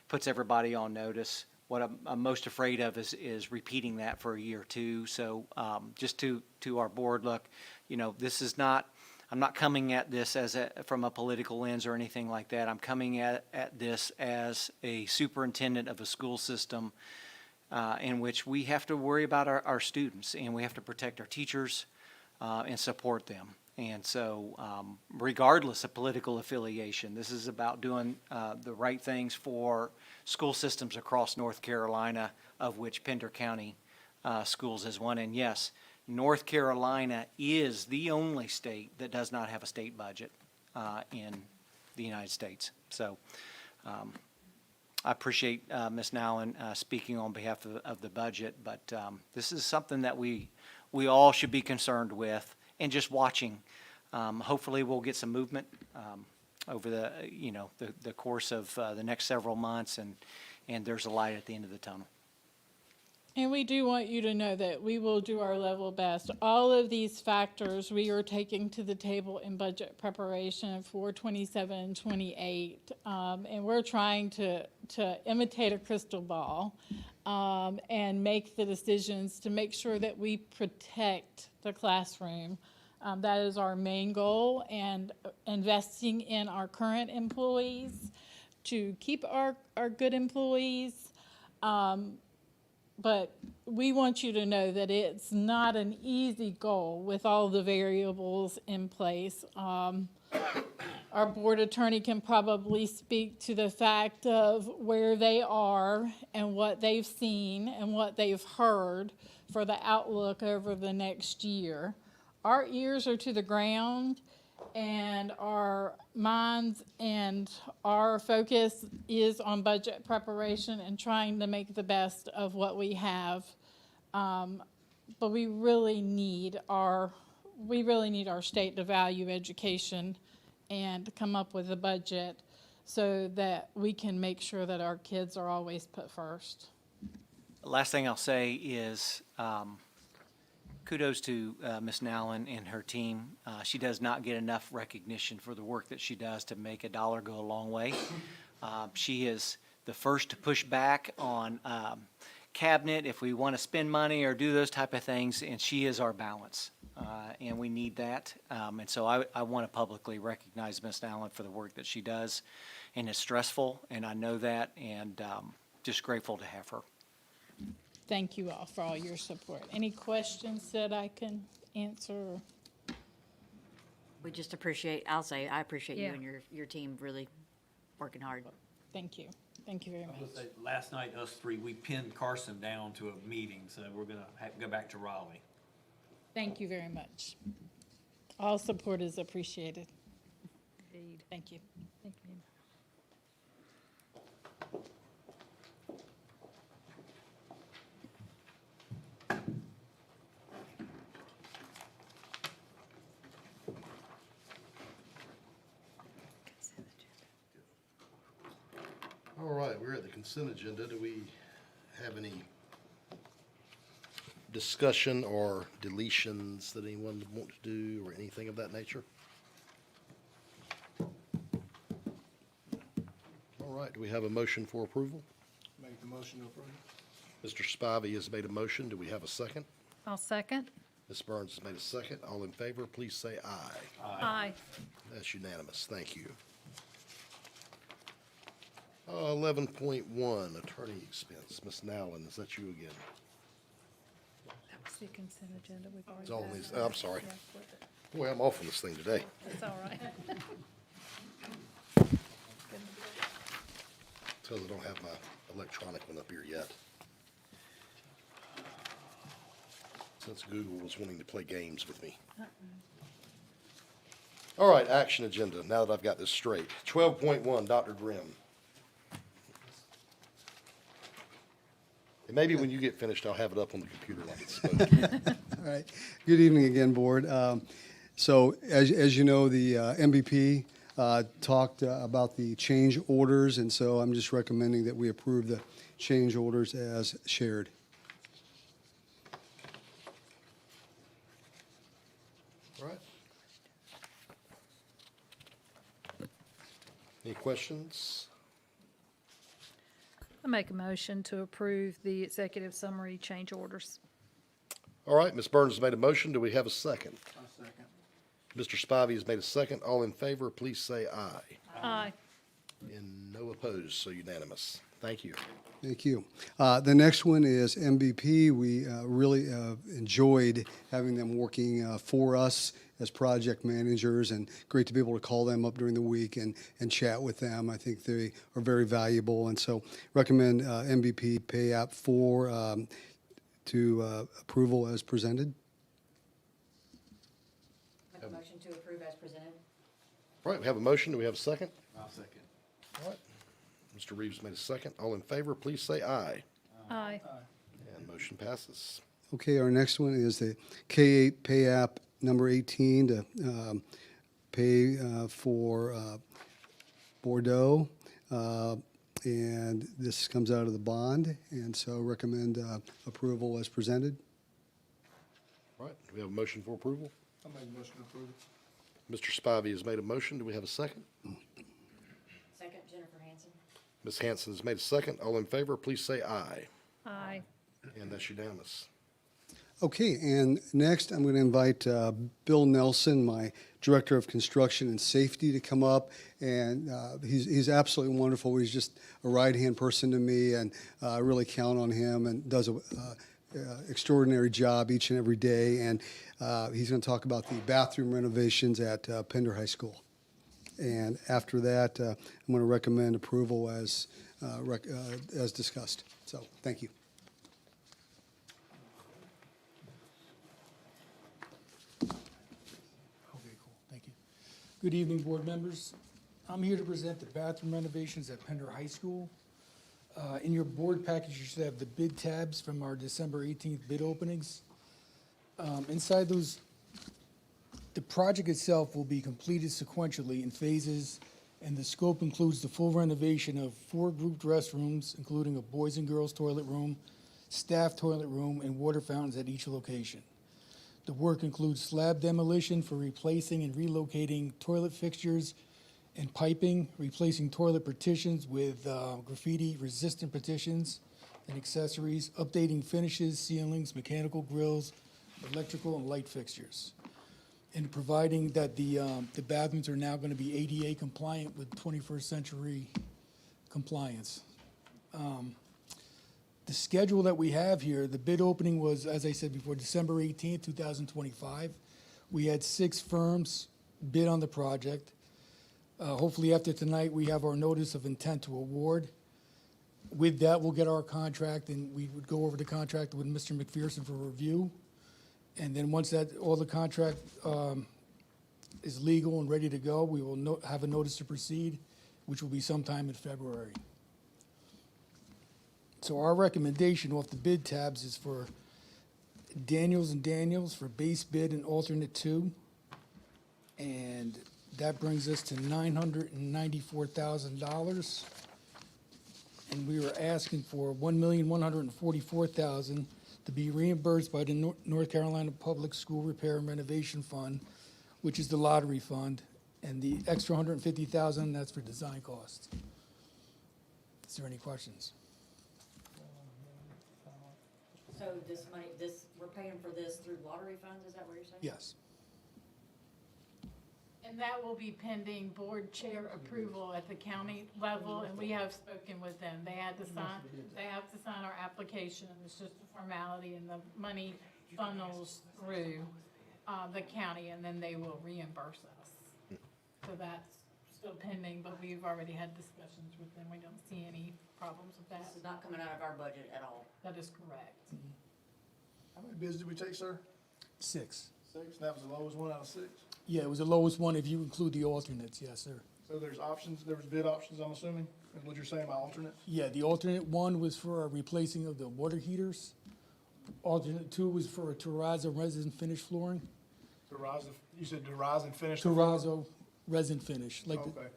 puts everybody on notice. What I'm most afraid of is repeating that for a year or two. So just to our board, look, this is not I'm not coming at this from a political lens or anything like that. I'm coming at this as a superintendent of a school system in which we have to worry about our students, and we have to protect our teachers and support them. And so regardless of political affiliation, this is about doing the right things for school systems across North Carolina, of which Pender County Schools is one. And yes, North Carolina is the only state that does not have a state budget in the United States. So I appreciate Ms. Nowlin speaking on behalf of the budget, but this is something that we all should be concerned with and just watching. Hopefully we'll get some movement over the course of the next several months, and there's a light at the end of the tunnel. And we do want you to know that we will do our level best. All of these factors we are taking to the table in budget preparation for 27 and 28. And we're trying to imitate a crystal ball and make the decisions to make sure that we protect the classroom. That is our main goal, and investing in our current employees to keep our good employees. But we want you to know that it's not an easy goal with all the variables in place. Our board attorney can probably speak to the fact of where they are and what they've seen and what they've heard for the outlook over the next year. Our ears are to the ground, and our minds and our focus is on budget preparation and trying to make the best of what we have. But we really need our state to value education and come up with a budget so that we can make sure that our kids are always put first. Last thing I'll say is kudos to Ms. Nowlin and her team. She does not get enough recognition for the work that she does to make a dollar go a long way. She is the first to push back on cabinet if we want to spend money or do those type of things, and she is our balance, and we need that. And so I want to publicly recognize Ms. Nowlin for the work that she does, and it's stressful, and I know that, and just grateful to have her. Thank you all for all your support. Any questions that I can answer? We just appreciate, I appreciate you Yeah. and your team really working hard. Thank you. Thank you very I was much. gonna say, last night, us three, we pinned Carson down to a meeting, so we're gonna go back to Raleigh. Thank you very much. All support is appreciated. Indeed. Thank you. Thank you. All right, we're at the consent agenda. Do we have any discussion or deletions that anyone would want to do or anything of that nature? All right, do we have a motion for approval? Make the motion to approve. Mr. Spivey has made a motion. Do we have a second? I'll second. Ms. Burns has made a second. All in favor, please say aye. Aye. That's unanimous. Thank you. 11.1, attorney expense. Ms. Nowlin, is that you again? That was the consent agenda. We've already. It's all passed these, that. I'm sorry. Yeah, flip it. Boy, I'm off on this thing today. It's all right. Because I don't have my electronic one up here yet. Since Google was wanting to play games with me. All right, action agenda, now that I've got this straight. 12.1, Dr. Grimm. And maybe when you get finished, I'll have it up on the computer like it's supposed to. All right. Good evening again, Board. So as you know, the MVP talked about the change orders, and so I'm just recommending that we approve the change orders as shared. All right. Any questions? I make a motion to approve the executive summary change orders. All right, Ms. Burns has made a motion. Do we have a second? I'll second. Mr. Spivey has made a second. All in favor, please say aye. Aye. And no opposed, so unanimous. Thank you. Thank you. The next one is MVP. We really enjoyed having them working for us as project managers, and great to be able to call them up during the week and chat with them. I think they are very valuable, and so recommend MVP Pay App 4 to approval as presented. Make a motion to approve as presented. All right, we have a motion. Do we have a second? I'll second. All right. Mr. Reeves made a second. All in favor, please say aye. Aye. And motion passes. Okay, our next one is the K-8 Pay App number 18 to pay for Bordeaux. And this comes out of the bond, and so recommend approval as presented. All right, do we have a motion for approval? I'll make a motion to approve. Mr. Spivey has made a motion. Do we have a second? Second, Jennifer Hansen. Ms. Hanson has made a second. All in favor, please say aye. Aye. And that's unanimous. Okay, and next I'm going to invite Bill Nelson, my Director of Construction and Safety, to come up. And he's absolutely wonderful. He's just a right-hand person to me, and I really count on him, and does an extraordinary job each and every day. And he's going to talk about the bathroom renovations at Pender High School. And after that, I'm going to recommend approval as discussed. So, thank you. Okay, cool, thank you. Good evening, board members. I'm here to present the bathroom renovations at Pender High School. In your board package, you should have the bid tabs from our December 18th bid openings. Inside those, the project itself will be completed sequentially in phases, and the scope includes the full renovation of 4 grouped restrooms, including a boys and girls toilet room, staff toilet room, and water fountains at each location. The work includes slab demolition for replacing and relocating toilet fixtures and piping, replacing toilet partitions with graffiti-resistant partitions and accessories, updating finishes, ceilings, mechanical grills, electrical and light fixtures, and providing that the bathrooms are now going to be ADA compliant with 21st century compliance. The schedule that we have here, the bid opening was, as I said before, December 18th, 2025. We had 6 firms bid on the project. Hopefully after tonight, we have our notice of intent to award. With that, we'll get our contract, and we would go over the contract with Mr. McPherson for review. And then once that, all the contract is legal and ready to go, we will have a notice to proceed, which will be sometime in February. So our recommendation off the bid tabs is for Daniels and Daniels for base bid and alternate 2. And that brings us to $994,000. And we were asking for $1,144,000 to be reimbursed by the North Carolina Public School Repair and Renovation Fund, which is the lottery fund, and the extra $150,000, that's for design costs. Is there any questions? So this money, we're paying for this through lottery funds, is that what you're saying? Yes. And that will be pending board chair approval at the county level, and we have spoken with them. They have to sign our application. It's just a formality, and the money funnels through the county, and then they will reimburse us. So that's still pending, but we've already had discussions with them. We don't see any problems with that. This is not coming out of our budget at all. That is correct. How many bids did we take, sir? 6. 6, that was the lowest one out of 6? Yeah, it was the lowest one if you include the alternates, yes, sir. So there's options, there was bid options, I'm assuming, is what you're saying by alternates? Yeah, the alternate 1 was for a replacing of the water heaters. Alternate 2 was for a terrazzo resin finish flooring. Terrazzo, you said terrazzo and finish? Terrazzo resin finish, like. Okay.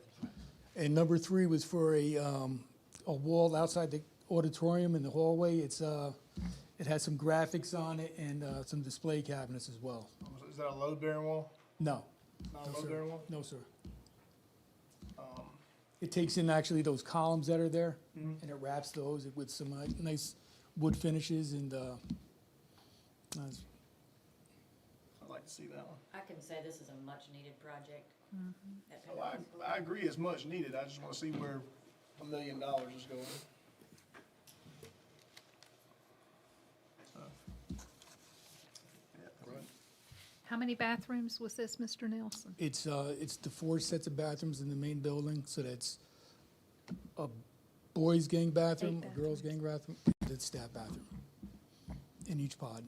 And number 3 was for a wall outside the auditorium in the hallway. It's it has some graphics on it and some display cabinets as well. Is that a load bearing wall? No. Not No, a load sir. bearing wall? No, sir. It takes in actually those columns that are there, Mhm. and it wraps those with some nice wood finishes and I like to see that one. I can say this is a much-needed project. at Oh, Pender High School. I agree, it's much needed, I just wanna see where $1 million is going. So, yeah, right. How many bathrooms was this, Mr. Nelson? It's the 4 sets of bathrooms in the main building, so that's a boys' gang bathroom, a girls' gang bathroom, and a staff bathroom in each pod.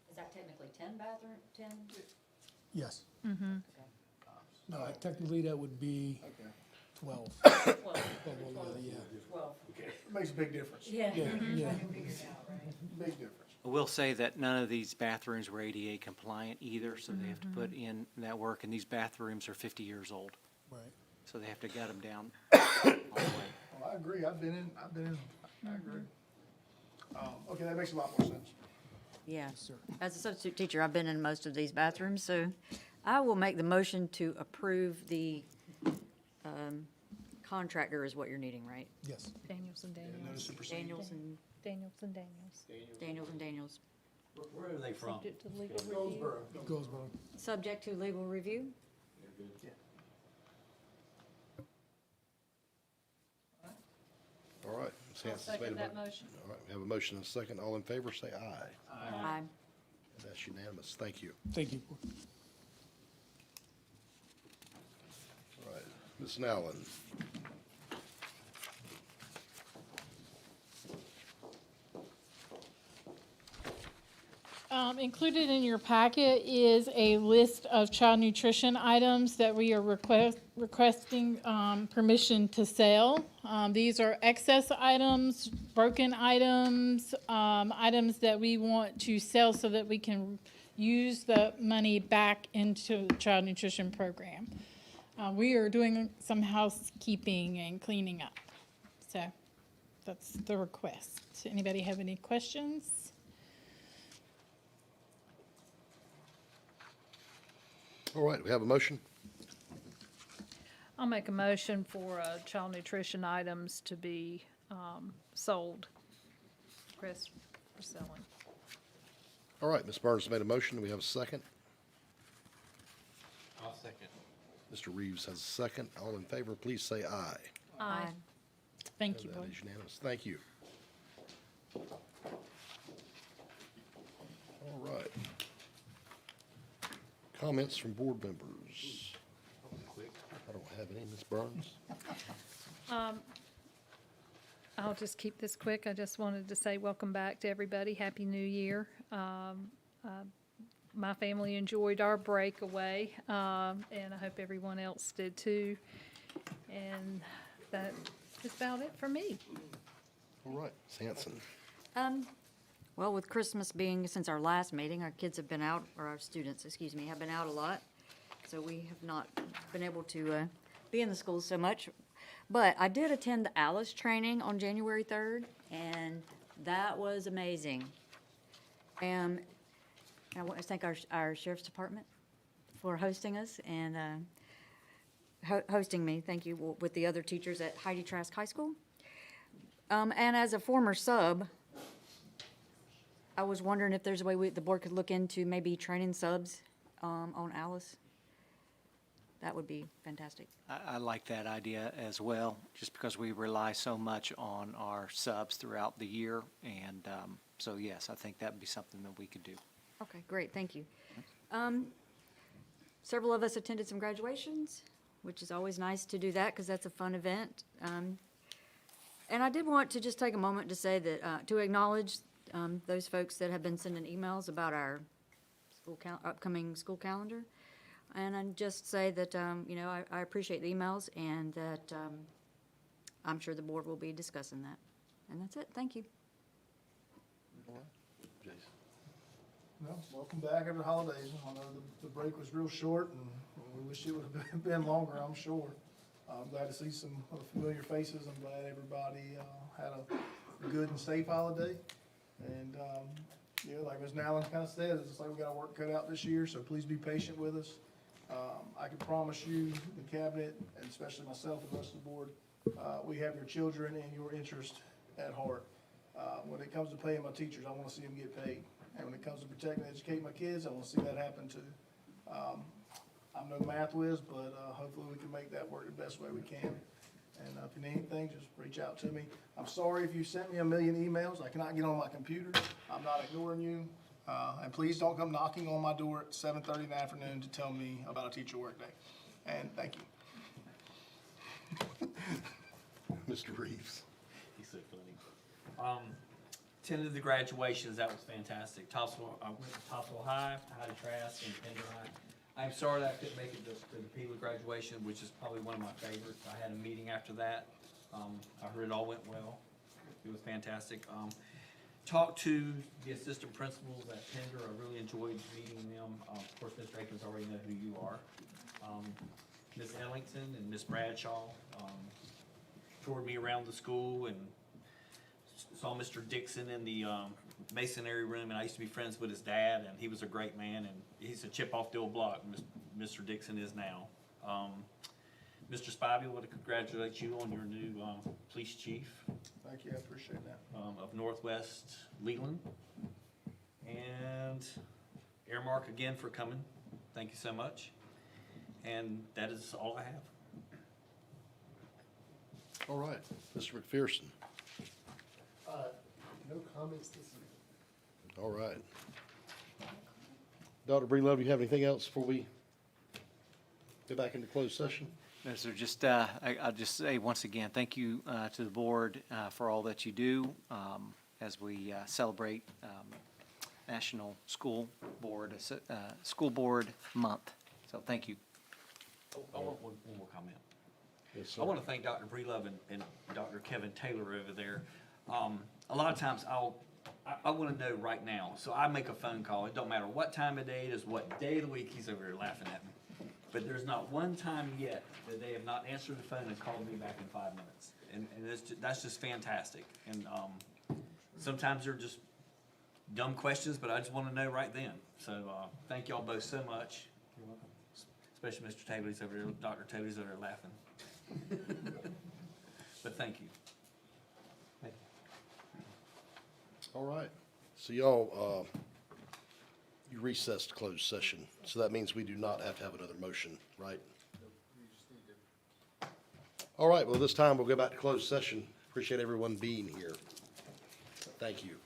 Is that technically 10 bathroom, 10? Yes. Mm-hmm. No, technically that would be Okay. 12. 12. 12 altogether, yeah. 12. It makes a big difference. Yeah. Yeah, yeah. Big difference. I will say that none of these bathrooms were ADA compliant either, so they have to put in that work, and these bathrooms are 50 years old, Right. so they have to gut them down all the way. Well, I agree, I've been in, I agree. Okay, that makes a lot more sense. Yeah. Sir. As a substitute teacher, I've been in most of these bathrooms, so I will make the motion to approve the contractor is what you're needing, right? Yes. Daniels and Notice Daniels. to proceed. Daniels and Daniels and Daniels. Daniels and Daniels. Where are they from? Subject to legal review. Goldsboro. Goldsboro. Subject to legal review? All right. Ms. I'll Hanson's made a second that mo- motion. All right, we have a motion and a second. All in favor, say aye. Aye. That's unanimous. Thank you. Thank you. All right, Ms. Nowlin. Included in your packet is a list of child nutrition items that we are requesting permission to sell. These are excess items, broken items, items that we want to sell so that we can use the money back into the child nutrition program. We are doing some housekeeping and cleaning up. So that's the request. Anybody have any questions? All right, we have a motion. I'll make a motion for child nutrition items to be sold. Chris, for selling. All right, Ms. Burns made a motion. Do we have a second? I'll second. Mr. Reeves has a second. All in favor, please say aye. Aye. Thank you, That Board. is unanimous. Thank you. All right. Comments from board members? I don't have any. Ms. Burns? I'll just keep this quick. I just wanted to say welcome back to everybody. Happy New Year. My family enjoyed our break away, and I hope everyone else did too. And that is about it for me. All right, Ms. Hanson. Well, with Christmas being since our last meeting, our kids have been out, or our students, excuse me, have been out a lot. So we have not been able to be in the schools so much. But I did attend the Alice training on January 3rd, and that was amazing. And I want to thank our sheriff's department for hosting us and hosting me, thank you, with the other teachers at Heidi Trask High School. And as a former sub, I was wondering if there's a way the board could look into maybe training subs on Alice. That would be fantastic. I like that idea as well, just because we rely so much on our subs throughout the year. And so, yes, I think that would be something that we could do. Okay, great, thank you. Several of us attended some graduations, which is always nice to do that because that's a fun event. And I did want to just take a moment to say that, to acknowledge those folks that have been sending emails about our upcoming school calendar. And I just say that, I appreciate the emails and that I'm sure the board will be discussing that. And that's it, thank you. Jason. Well, welcome back after the holidays. I know the break was real short and we wish it would have been longer, I'm sure. I'm glad to see some familiar faces. I'm glad everybody had a good and safe holiday. And, like Ms. Nowlin kind of said, it's just like we got our work cut out this year, so please be patient with us. I can promise you, the cabinet, and especially myself and the rest of the board, we have your children and your interest at heart. When it comes to paying my teachers, I want to see them get paid. And when it comes to protecting and educating my kids, I want to see that happen too. I'm no math whiz, but hopefully we can make that work the best way we can. And if you need anything, just reach out to me. I'm sorry if you sent me a million emails. I cannot get on my computer. I'm not ignoring you. And please don't come knocking on my door at 7:30 in the afternoon to tell me about a teacher workday. And thank you. Mr. Reeves. He's so funny. Attended the graduations, that was fantastic. I went to Topsail High, Trask, and Pender High. I'm sorry that I couldn't make it to the Peeler graduation, which is probably one of my favorites. I had a meeting after that. I heard it all went well. It was fantastic. Talked to the assistant principals at Pender. I really enjoyed meeting them. Of course, Mr. Akins already know who you are. Ms. Ellington and Ms. Bradshaw toured me around the school and saw Mr. Dixon in the masonry room, and I used to be friends with his dad, and he was a great man, and he's a chip off the old block, Mr. Dixon is now. Mr. Spivey, I want to congratulate you on your new police chief Thank you, I appreciate that. of Northwest Leland. And Airmark again for coming. Thank you so much. And that is all I have. All right, Mr. McPherson. No comments this evening. All right. Dr. Breedlove, you have anything else before we go back into closed session? No, sir, just, I'll just say once again, thank you to the board for all that you do as we celebrate National School Board Month. So thank you. I want one more comment. Yes, sir. I want to thank Dr. Breedlove and Dr. Kevin Taylor over there. A lot of times I want to know right now, so I make a phone call. It don't matter what time of day it is, what day of the week. He's over here laughing at me. But there's not one time yet that they have not answered the phone and called me back in 5 minutes. And that's just fantastic. And sometimes they're just dumb questions, but I just want to know right then. So thank y'all both so much. You're welcome. Especially Mr. Taylor, he's over here, Dr. Taylor's over there laughing. But thank you. All right. So y'all, you recessed closed session, so that means we do not have to have another motion, right? All right, well, this time we'll go back to closed session. Appreciate everyone being here. Thank you.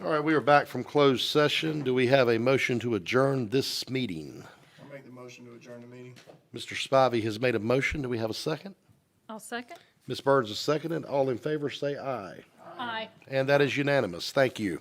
All right, we are back from closed session. Do we have a motion to adjourn this meeting? I'll make the motion to adjourn the meeting. Mr. Spivey has made a motion. Do we have a second? I'll second. Ms. Birds has seconded. All in favor, say aye. Aye. And that is unanimous. Thank you.